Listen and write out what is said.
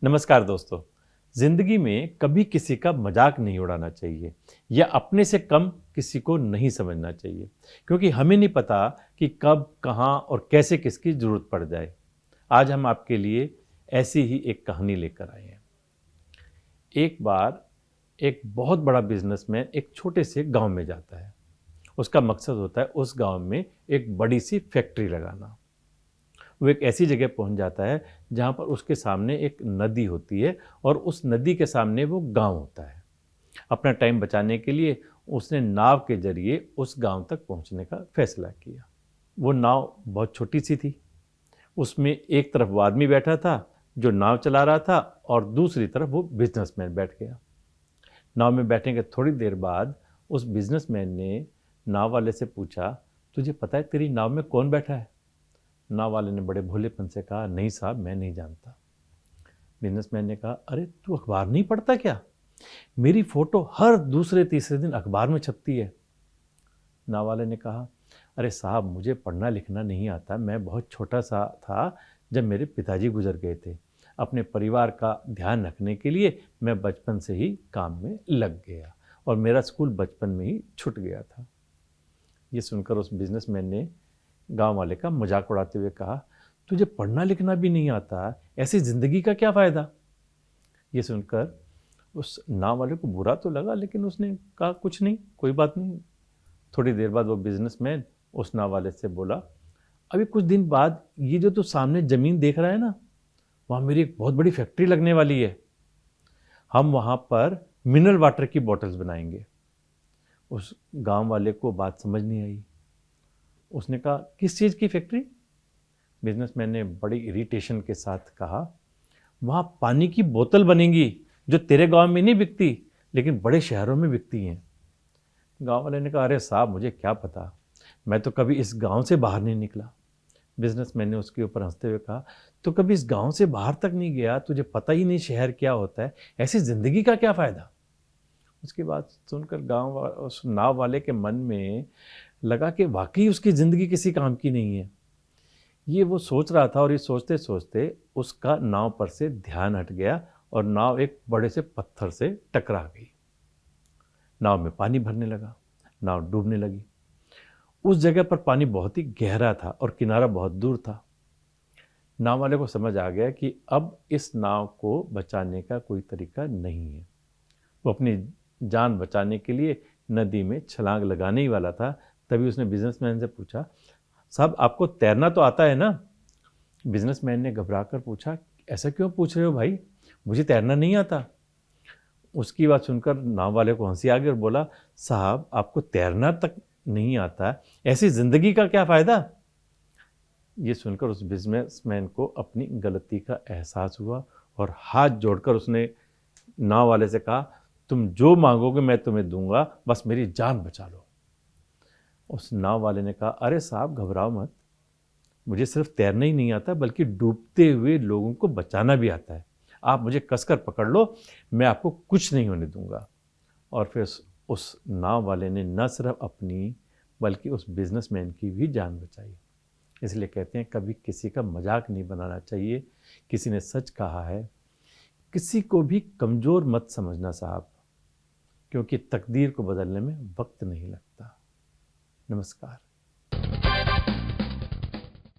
नमस्कार दोस्तों। जिंदगी में कभी किसी का मजाक नहीं उड़ाना चाहिए या अपने से कम किसी को नहीं समझना चाहिए, क्योंकि हमें नहीं पता कि कब कहाँ और कैसे किसकी जरूरत पड़ जाए। आज हम आपके लिए ऐसी ही एक कहानी लेकर आए हैं। एक बार एक बहुत बड़ा बिजनेसमैन एक छोटे से गांव में जाता है। उसका मकसद होता है उस गांव में एक बड़ी सी फैक्ट्री लगाना। वो एक ऐसी जगह पहुंच जाता है जहां पर उसके सामने एक नदी होती है और उस नदी के सामने वो गांव होता है। अपना टाइम बचाने के लिए उसने नाव के जरिए उस गांव तक पहुंचने का फैसला किया। वो नाव बहुत छोटी सी थी। उसमें एक तरफ वो आदमी बैठा था जो नाव चला रहा था और दूसरी तरफ वो बिजनेसमैन बैठ गया। नाव में बैठने के थोड़ी देर बाद उस बिजनेसमैन ने नाव वाले से पूछा, तुझे पता है तेरी नाव में कौन बैठा है? नाव वाले ने बड़े भोलेपन से कहा, नहीं साहब, मैं नहीं जानता। बिजनेसमैन ने कहा, अरे तू अखबार नहीं पढ़ता क्या? मेरी फोटो हर दूसरे तीसरे दिन अखबार में छपती है। नाव वाले ने कहा, अरे साहब, मुझे पढ़ना लिखना नहीं आता। मैं बहुत छोटा सा था जब मेरे पिताजी गुजर गए थे। अपने परिवार का ध्यान रखने के लिए मैं बचपन से ही काम में लग गया और मेरा स्कूल बचपन में ही छूट गया था। ये सुनकर उस बिजनेसमैन ने गांव वाले का मजाक उड़ाते हुए कहा, तुझे पढ़ना लिखना भी नहीं आता, ऐसी जिंदगी का क्या फायदा? ये सुनकर उस नाव वाले को बुरा तो लगा, लेकिन उसने कहा, कुछ नहीं, कोई बात नहीं। थोड़ी देर बाद वो बिजनेसमैन उस नाव वाले से बोला, अभी कुछ दिन बाद ये जो तू सामने जमीन देख रहा है ना, वहां मेरी एक बहुत बड़ी फैक्ट्री लगने वाली है। हम वहां पर मिनरल वाटर की बॉटल्स बनाएंगे। उस गांव वाले को बात समझ नहीं आई। उसने कहा, किस चीज़ की फैक्ट्री? बिजनेसमैन ने बड़ी इरिटेशन के साथ कहा, वहाँ पानी की बोतल बनेंगी जो तेरे गांव में नहीं बिकती लेकिन बड़े शहरों में बिकती हैं। गांव वाले ने कहा, अरे साहब, मुझे क्या पता, मैं तो कभी इस गांव से बाहर नहीं निकला। बिजनेसमैन ने उसके ऊपर हंसते हुए कहा, तो कभी इस गांव से बाहर तक नहीं गया, तुझे पता ही नहीं शहर क्या होता है, ऐसी जिंदगी का क्या फायदा? उसकी बात सुनकर उस नाव वाले के मन में लगा कि वाकई उसकी ज़िंदगी किसी काम की नहीं है। ये वो सोच रहा था और ये सोचते सोचते उसका नाव पर से ध्यान हट गया और नाव एक बड़े से पत्थर से टकरा गई। नाव में पानी भरने लगा, नाव डूबने लगी। उस जगह पर पानी बहुत ही गहरा था और किनारा बहुत दूर था। नाव वाले को समझ आ गया कि अब इस नाव को बचाने का कोई तरीका नहीं है। वो अपनी जान बचाने के लिए नदी में छलांग लगाने ही वाला था, तभी उसने बिजनेसमैन से पूछा, साहब, आपको तैरना तो आता है ना? बिजनेसमैन ने घबरा कर पूछा, ऐसा क्यों पूछ रहे हो भाई, मुझे तैरना नहीं आता। उसकी बात सुनकर नाव वाले को हंसी आ गई और बोला, साहब, आपको तैरना तक नहीं आता, ऐसी जिंदगी का क्या फायदा? ये सुनकर उस बिजनेसमैन को अपनी गलती का एहसास हुआ और हाथ जोड़कर उसने नाव वाले से कहा, तुम जो मांगोगे मैं तुम्हें दूंगा, बस मेरी जान बचा लो। उस नाव वाले ने कहा, अरे साहब, घबराओ मत, मुझे सिर्फ तैरना ही नहीं आता बल्कि डूबते हुए लोगों को बचाना भी आता है। आप मुझे कसकर पकड़ लो, मैं आपको कुछ नहीं होने दूंगा। और फिर उस नाव वाले ने न सिर्फ अपनी बल्कि उस बिजनेसमैन की भी जान बचाई। इसलिए कहते हैं, कभी किसी का मजाक नहीं बनाना चाहिए। किसी ने सच कहा है, किसी को भी कमज़ोर मत समझना साहब, क्योंकि तकदीर को बदलने में वक्त नहीं लगता। नमस्कार।